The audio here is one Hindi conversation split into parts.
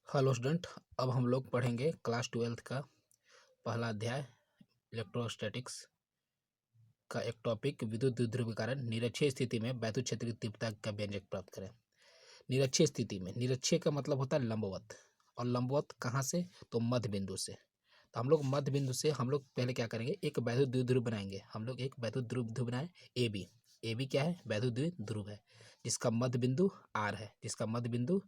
Hello student. अब हम लोग पढ़ेंगे क्लास 12 का पहला अध्याय इलेक्ट्रोस्टैटिक्स का एक टॉपिक विद्युत द्विध्रुवीकरण। निरक्षीय स्थिति में वैद्युत क्षेत्र की तीव्रता का व्यंजक प्राप्त करें। निरक्षीय स्थिति में, निरक्षीय का मतलब होता है लंबवत, और लंबवत कहाँ से? तो मध्य बिंदु से। तो हम लोग मध्य बिंदु से हम लोग पहले क्या करेंगे, एक वैद्युत द्विध्रुव बनाएंगे। हम लोग एक वैद्युत द्विध्रुव बनाए ए बी। ए बी क्या है? वैद्युत द्विध्रुव है जिसका मध्य बिंदु आर है, जिसका मध्य बिंदु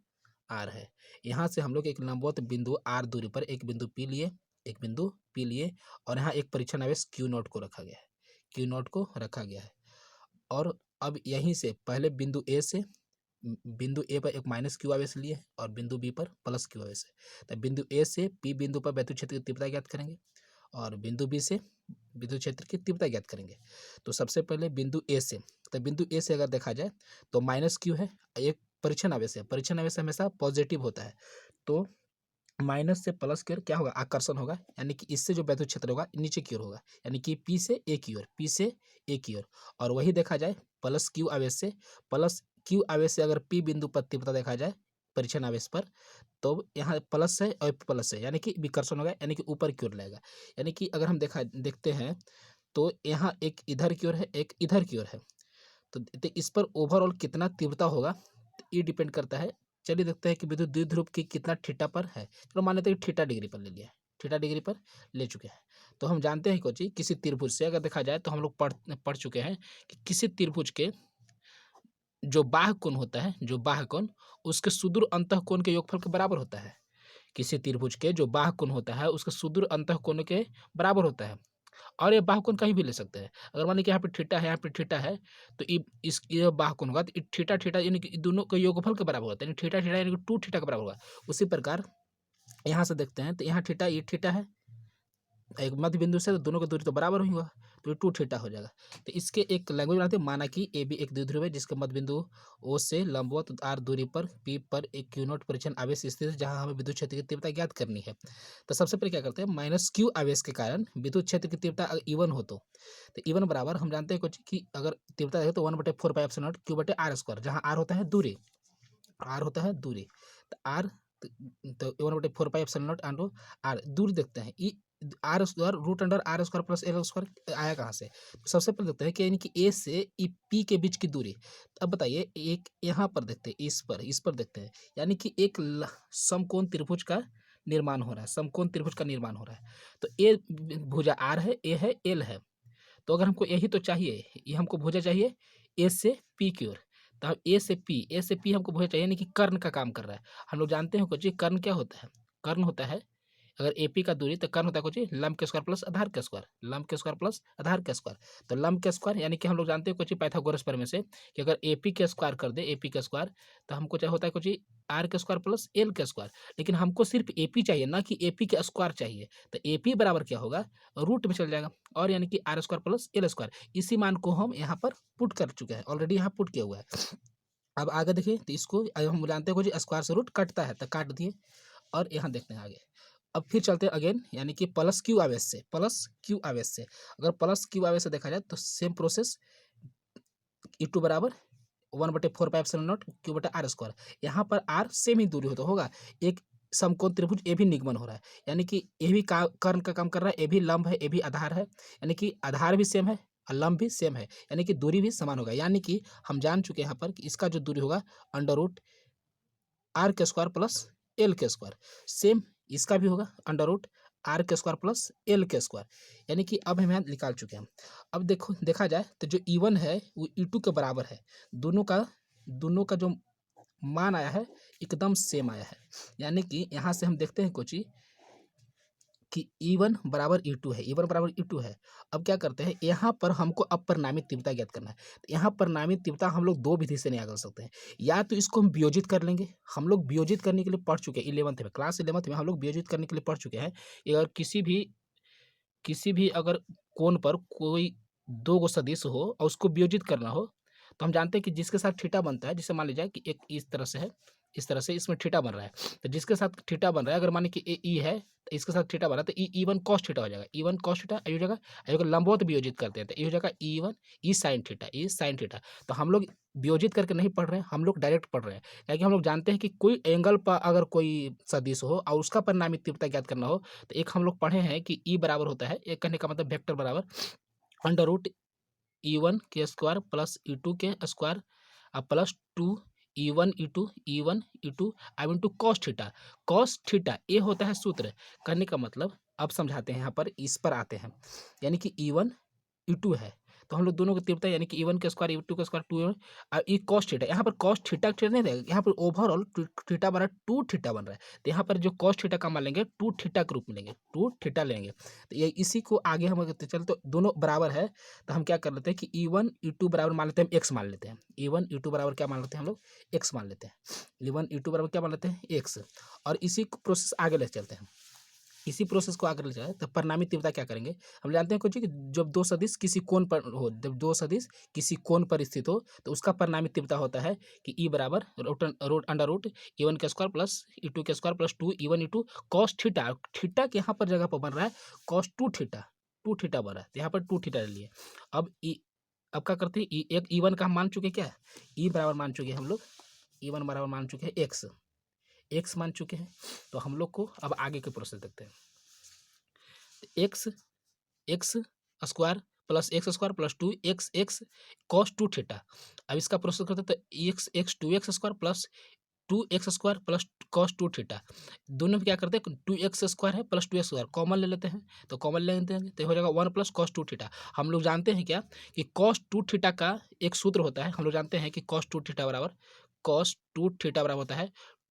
आर है। यहाँ से हम लोग एक लंबवत बिंदु आर दूरी पर एक बिंदु पी लिए, एक बिंदु पी लिए, और यहाँ एक परीक्षण आवेश क्यू नॉट को रखा गया है, क्यू नॉट को रखा गया है। और अब यहीं से पहले बिंदु ए से बिंदु ए पर एक माइनस क्यू आवेश लिए और बिंदु बी पर प्लस क्यू आवेश है। तो बिंदु ए से पी बिंदु पर वैद्युत क्षेत्र की तीव्रता ज्ञात करेंगे और बिंदु बी से विद्युत क्षेत्र की तीव्रता ज्ञात करेंगे। तो सबसे पहले बिंदु ए से, तो बिंदु ए से अगर देखा जाए तो माइनस क्यू है, एक परीक्षण आवेश है। परीक्षण आवेश हमेशा पॉजिटिव होता है, तो माइनस से प्लस की ओर क्या होगा? आकर्षण होगा, यानी कि इससे जो वैद्युत क्षेत्र होगा नीचे की ओर होगा, यानी कि पी से ए की ओर, पी से ए की ओर। और वही देखा जाए प्लस क्यू आवेश से, प्लस क्यू आवेश से अगर पी बिंदु पर तीव्रता देखा जाए परीक्षण आवेश पर, तो यहाँ प्लस है और प्लस है, यानी कि विकर्षण होगा, यानी कि ऊपर की ओर लगेगा। यानी कि अगर हम देखते हैं तो यहाँ एक इधर की ओर है, एक इधर की ओर है, तो इस पर ओवरऑल कितना तीव्रता होगा ये डिपेंड करता है। चलिए देखते हैं कि विद्युत द्विध्रुव की कितना थीटा पर है। चलो मान लेते हैं थीटा डिग्री पर ले लिया है, थीटा डिग्री पर ले चुके हैं। तो हम जानते हैं कोची किसी त्रिभुज से अगर देखा जाए तो हम लोग पढ़ चुके हैं कि किसी त्रिभुज के जो बाह्य कोण होता है, जो बाह्य कोण उसके सुदूर अंतःकोण के योगफल के बराबर होता है। किसी त्रिभुज के जो बाह्य कोण होता है उसके सुदूर अंतःकोण के बराबर होता है। और ये बाह्य कोण कहीं भी ले सकते हैं। अगर मान लीजिए कि यहाँ पे थीटा है, यहाँ पे थीटा है, तो ये बाह्य कोण होगा, तो थीटा थीटा यानी कि दोनों का योगफल के बराबर होता है, यानी थीटा थीटा यानी कि 2 थीटा के बराबर होगा। उसी प्रकार यहाँ से देखते हैं तो यहाँ थीटा, ये थीटा है, एक मध्य बिंदु से तो दोनों की दूरी तो बराबर ही होगा, तो ये 2 थीटा हो जाएगा। तो इसके एक लैंग्वेज बनाते हैं, माना कि ए बी एक द्विध्रुव है जिसका मध्य बिंदु ओ से लंबवत आर दूरी पर पी पर एक क्यू नॉट परीक्षण आवेश स्थित है जहां हमें विद्युत क्षेत्र की तीव्रता ज्ञात करनी है। तो सबसे पहले क्या करते हैं, माइनस क्यू आवेश के कारण विद्युत क्षेत्र की तीव्रता अगर इवन हो तो इवन बराबर हम जानते हैं कुछ कि अगर तीव्रता है तो 1/4πε0 क्यू बटे आर स्क्वायर, जहाँ आर होता है दूरी, आर होता है दूरी, तो आर तो 1/4πε0 इंटू आर दूरी देखते हैं, E R square root under R square plus L square आया कहाँ से? तो सबसे पहले देखते हैं कि यानी कि ए से ई पी के बीच की दूरी। तो अब बताइए, एक यहाँ पर देखते हैं, इस पर देखते हैं, यानी कि एक समकोण त्रिभुज का निर्माण हो रहा है, समकोण त्रिभुज का निर्माण हो रहा है। तो ए भुजा आर है, ए है, एल है, तो अगर हमको यही तो चाहिए, ये हमको भुजा चाहिए ए से पी की ओर, तो हम ए से पी हमको भुजा चाहिए, यानी कि कर्ण का काम कर रहा है। हम लोग जानते हैं कुछ कर्ण क्या होता है? कर्ण होता है अगर एपी का दूरी, तो कर्ण होता है कुछ लंब के स्क्वायर प्लस आधार के स्क्वायर, लंब के स्क्वायर प्लस आधार के स्क्वायर। तो लंब के स्क्वायर यानी कि हम लोग जानते हैं कुछ पाइथागोरस प्रमेय से कि अगर एपी के स्क्वायर कर दे, एपी के स्क्वायर, तो हमको क्या होता है कुछ आर के स्क्वायर प्लस एल के स्क्वायर। लेकिन हमको सिर्फ एपी चाहिए, ना कि एपी के स्क्वायर चाहिए। तो एपी बराबर क्या होगा? रूट में चल जाएगा, और यानी कि R square plus L square. इसी मान को हम यहाँ पर पुट कर चुके हैं, ऑलरेडी यहाँ पुट किया हुआ है। अब आगे देखिए, तो इसको हम जानते हैं कुछ स्क्वायर से रूट कटता है, तो काट दिए। और यहाँ देखते हैं आगे, अब फिर चलते हैं अगेन, यानी कि प्लस क्यू आवेश से, प्लस क्यू आवेश से अगर प्लस क्यू आवेश से देखा जाए तो सेम प्रोसेस, ई टू बराबर 1/4πε0 क्यू बटे आर स्क्वायर। यहाँ पर आर सेम ही दूरी हो तो होगा, एक समकोण त्रिभुज ए भी निगमन हो रहा है, यानी कि ए भी कर्ण का काम कर रहा है, ए भी लंब है, ए भी आधार है, यानी कि आधार भी सेम है और लंब भी सेम है, यानी कि दूरी भी समान होगा। यानी कि हम जान चुके हैं यहाँ पर कि इसका जो दूरी होगा अंडर रूट आर के स्क्वायर प्लस एल के स्क्वायर, सेम इसका भी होगा अंडर रूट आर के स्क्वायर प्लस एल के स्क्वायर, यानी कि अब हम यहाँ निकाल चुके हैं। अब देखो, देखा जाए तो जो E1 है वो E2 के बराबर है, दोनों का जो मान आया है एकदम सेम आया है। यानी कि यहाँ से हम देखते हैं कुछ कि E1 बराबर E2 है, E1 बराबर E2 है। अब क्या करते हैं, यहाँ पर हमको अब परिणामी तीव्रता ज्ञात करना है। तो यहाँ परिणामी तीव्रता हम लोग दो विधि से नहीं कर सकते हैं, या तो इसको हम वियोजित कर लेंगे। हम लोग वियोजित करने के लिए पढ़ चुके हैं 11th में, क्लास 11th में हम लोग वियोजित करने के लिए पढ़ चुके हैं। अगर किसी भी अगर कोण पर कोई दो गो सदिश हो और उसको वियोजित करना हो, तो हम जानते हैं कि जिसके साथ थीटा बनता है, जैसे मान लीजिए कि एक इस तरह से है, इस तरह से इसमें थीटा बन रहा है, तो जिसके साथ थीटा बन रहा है, अगर मान कि ए ई है इसके साथ थीटा बना तो ई वन कॉस थीटा हो जाएगा, ई वन कॉस थीटा हो जाएगा, अगर लंबवत वियोजित करते हैं तो ये हो जाएगा ई1 ई साइन थीटा। तो हम लोग वियोजित करके नहीं पढ़ रहे हैं, हम लोग डायरेक्ट पढ़ रहे हैं, क्योंकि हम लोग जानते हैं कि कोई एंगल पर अगर कोई सदिश हो और उसका परिणामी तीव्रता ज्ञात करना हो तो एक हम लोग पढ़े हैं कि ई बराबर होता है, एक कहने का मतलब वेक्टर बराबर अंडर रूट ई1 के स्क्वायर प्लस ई2 के स्क्वायर प्लस 2 ई1 ई2 अब इंटू कॉस थीटा ये होता है सूत्र। करने का मतलब अब समझाते हैं, यहाँ पर इस पर आते हैं, यानी कि ई1 ई2 है तो हम लोग दोनों की तीव्रता यानी कि ई1 के स्क्वायर ई2 के स्क्वायर 2 और ई कॉस थीटा, यहाँ पर कॉस थीटा नहीं रहेगा, यहाँ पर ओवरऑल थीटा बन रहा है 2 थीटा बन रहा है, तो यहाँ पर जो कॉस थीटा का मान लेंगे 2 थीटा के रूप में लेंगे, 2 थीटा लेंगे। तो ये इसी को आगे हम अगर चल तो दोनों बराबर है तो हम क्या कर लेते हैं कि ई1 ई2 बराबर मान लेते हैं, एक्स मान लेते हैं, ई1 ई2 बराबर क्या मान लेते हैं हम लोग, एक्स मान लेते हैं, ई1 ई2 बराबर क्या मान लेते हैं, एक्स। और इसी प्रोसेस आगे ले चलते हैं, इसी प्रोसेस को आगे ले जाए तो परिणामी तीव्रता क्या करेंगे, हम जानते हैं कुछ कि जब दो सदिश किसी कोण पर हो, जब दो सदिश किसी कोण पर स्थित हो तो उसका परिणामी तीव्रता होता है कि ई बराबर रूट अंडर रूट ई1 के स्क्वायर प्लस ई2 के square plus 2 E1 E2 cos theta, theta के यहाँ पर जगह पर बन रहा है कॉस 2 थीटा बन रहा है, तो यहाँ पर 2 थीटा ले लिए। अब क्या करते हैं, एक ई1 का हम मान चुके क्या, ई बराबर मान चुके हम लोग, ई1 बराबर मान चुके हैं एक्स मान चुके हैं। तो हम लोग को अब आगे के प्रोसेस देखते हैं, x square plus x square plus 2 cos 2 theta. अब इसका प्रोसेस करते हैं तो x 2x square plus 2x square plus cos 2 theta, दोनों में क्या करते हैं 2x स्क्वायर है प्लस 2x स्क्वायर कॉमन ले लेते हैं, तो कॉमन ले लेते हैं तो हो जाएगा 1 प्लस कॉस 2 थीटा। हम लोग जानते हैं क्या कि कॉस 2 थीटा का एक सूत्र होता है, हम लोग जानते हैं कि कॉस 2 थीटा बराबर होता है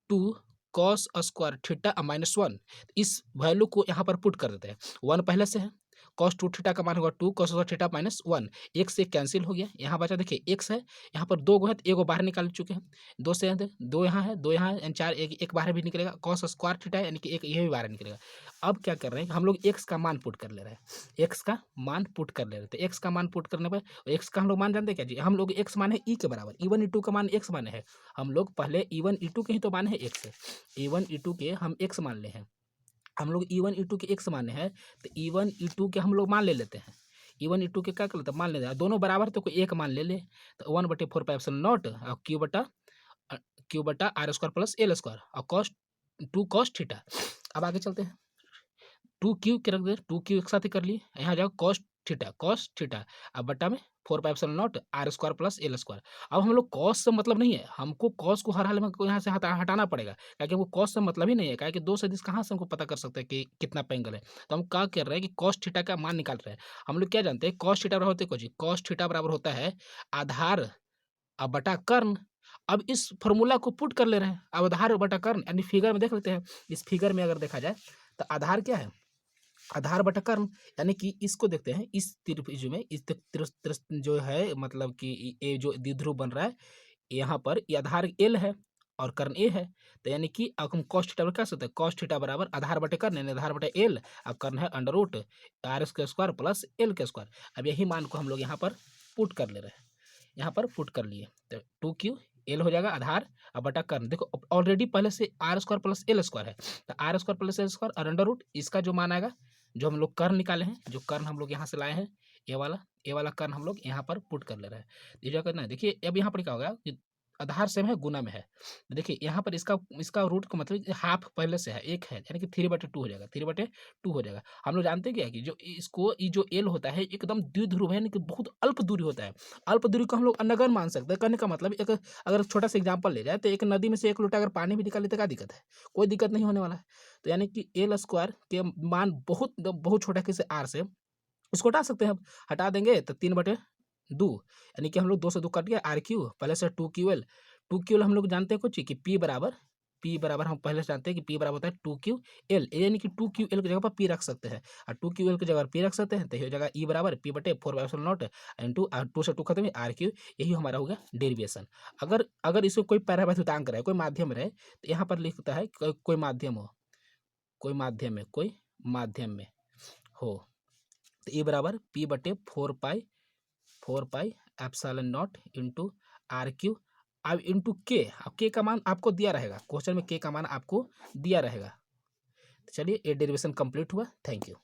2 कॉस स्क्वायर थीटा -1। इस वैल्यू को यहाँ पर पुट कर देते हैं, 1 पहले से है, कॉस 2 थीटा का मान होगा 2 कॉस स्क्वायर थीटा -1, एक से कैंसिल हो गया, यहाँ बचा देखिए एक्स है, यहाँ पर 2 गो है तो 1 बाहर निकाल चुके हैं, 2 से 2 यहाँ है 2 यहाँ है यानी 4, एक बाहर भी निकलेगा, कॉस स्क्वायर थीटा है यानी कि एक ये भी बाहर निकलेगा। अब क्या कर रहे हैं हम लोग एक्स का मान पुट कर ले रहे हैं, एक्स का मान पुट कर ले रहे थे, एक्स का मान पुट करने पर एक्स का हम लोग मान जानते हैं क्या जी, हम लोग एक्स मान है ई के बराबर, ई1 ई2 का मान एक्स माने है, हम लोग पहले ई1 ई2 के ही तो मान है एक्स, ई1 ई2 के हम एक्स मान ले हैं, हम लोग ई1 ई2 के एक्स माने हैं तो ई1 ई2 के हम लोग मान ले लेते हैं, ई1 ई2 के क्या कर लेते हैं मान लेते हैं, दोनों बराबर तो कोई एक मान ले ले, तो 1/4 और क्यू बटा R square plus L square और कॉस थीटा। अब आगे चलते हैं, 2q के रख दे, 2q एक साथ ही कर लिए, यहाँ जाओ कॉस थीटा अब बटा में 4/0 R square plus L square. अब हम लोग कॉस से मतलब नहीं है, हमको कॉस को हर हाल में यहाँ से हटाना पड़ेगा, क्योंकि हमको कॉस से मतलब ही नहीं है, क्योंकि दो सदिश कहाँ से हमको पता कर सकते हैं कि कितना एंगल है, तो हम क्या कर रहे हैं कि कॉस थीटा का मान निकाल रहे हैं। हम लोग क्या जानते हैं कॉस थीटा बराबर होता है कुछ, कॉस थीटा बराबर होता है आधार अब बटा कर्ण। अब इस फॉर्मूला को पुट कर ले रहे हैं, अब आधार बटा कर्ण यानी फिगर में देख लेते हैं, इस फिगर में अगर देखा जाए तो आधार क्या है, आधार बटा कर्ण, यानी कि इसको देखते हैं इस त्रिभुज में, इस जो है मतलब कि ये जो द्विध्रुव बन रहा है यहाँ पर ये आधार एल है और कर्ण ए है, तो यानी कि अब हम कॉस थीटा क्या सकते हैं, कॉस थीटा बराबर आधार बटे कर्ण यानी आधार बटे एल और कर्ण है अंडर रूट आर के स्क्वायर प्लस एल के स्क्वायर। अब यही मान को हम लोग यहाँ पर पुट कर ले रहे हैं, यहाँ पर पुट कर लिए तो 2q एल हो जाएगा आधार अब बटा कर्ण, देखो ऑलरेडी पहले से R square plus L square है, तो R square plus L square और अंडर रूट इसका जो मान आएगा, जो हम लोग कर्ण निकाले हैं, जो कर्ण हम लोग यहाँ से लाए हैं ये वाला कर्ण हम लोग यहाँ पर पुट कर ले रहे हैं। ये जो करना है देखिए, अब यहाँ पर क्या होगा कि आधार सेम है गुना में है, देखिए यहाँ पर इसका रूट का मतलब हाफ पहले से है एक है, यानी कि 3/2 हो जाएगा, 3/2 हो जाएगा। हम लोग जानते हैं क्या कि जो इसको ये जो एल होता है एकदम द्विध्रुव है, यानी कि बहुत अल्प दूरी होता है, अल्प दूरी को हम लोग नगण्य मान सकते हैं। कहने का मतलब एक अगर छोटा सा एग्जाम्पल ले जाए तो एक नदी में से 1 लोटा अगर पानी भी निकाले तो क्या दिक्कत है, कोई दिक्कत नहीं होने वाला है। तो यानी कि एल स्क्वायर के मान बहुत छोटा किसी आर से इसको हटा सकते हैं, हम हटा देंगे तो 3/2 यानी कि हम लोग 2 से 2 कट गया, आर क्यू पहले से 2QL हम लोग जानते हैं कुछ कि पी बराबर हम पहले से जानते हैं कि पी बराबर होता है 2QL, यानी कि 2QL की जगह पर पी रख सकते हैं और 2QL की जगह पर पी रख सकते हैं तो हो जाएगा ई बराबर पी बटे 4/0 इंटू 2 से 2 खत्म है आर क्यू, यही हमारा हो गया डेरिवेशन। अगर इसको कोई पैरावैद्युतांक रहे, कोई माध्यम रहे तो यहाँ पर लिखता है कोई माध्यम में हो तो ई बराबर पी बटे 4 pi epsilon naught into R Q अब इंटू के, अब के का मान आपको दिया रहेगा क्वेश्चन में, के का मान आपको दिया रहेगा, चलिए ये डेरिवेशन कंप्लीट हुआ। Thank you.